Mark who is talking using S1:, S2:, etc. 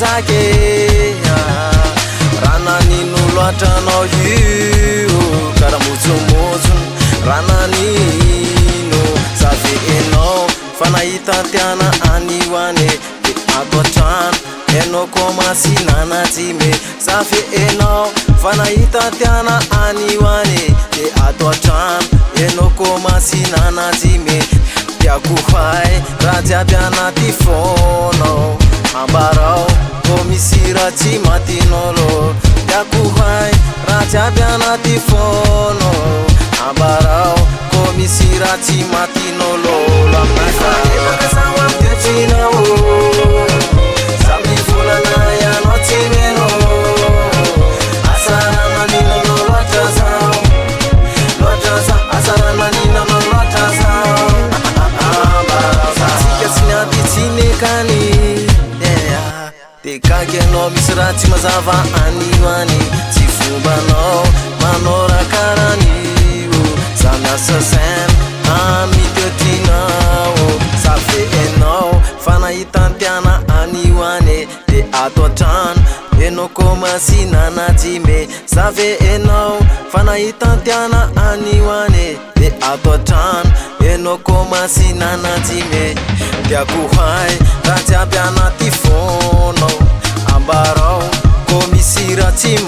S1: zake rana nino loatra anao io karaha rana nino zavy enao fa nahitantiana anio ane de ato antrano enao komasy nanajime zavy enao fa nahitantiana anio ane de ato antrano enao komasy nanajime tiako hay raha jiaby anaty fonao ambarao ko misy raha tsy matinolo tiako hay raha jiaby anaty fonao ambarao ko misy raha tsy matinolo Tekagyanao misy raha tsy mazava anio any tsy fombanao manao raha karan'io za miasa saina amiteotrinao zavy enao fa nahitantiana anio any de ato antrano enao komasy nanajime zavy enao fa nahitantiana anio any de ato antrano enao komasy nanajime tiako hay raha jiaby anaty fonao ambarao ko misy raha tsy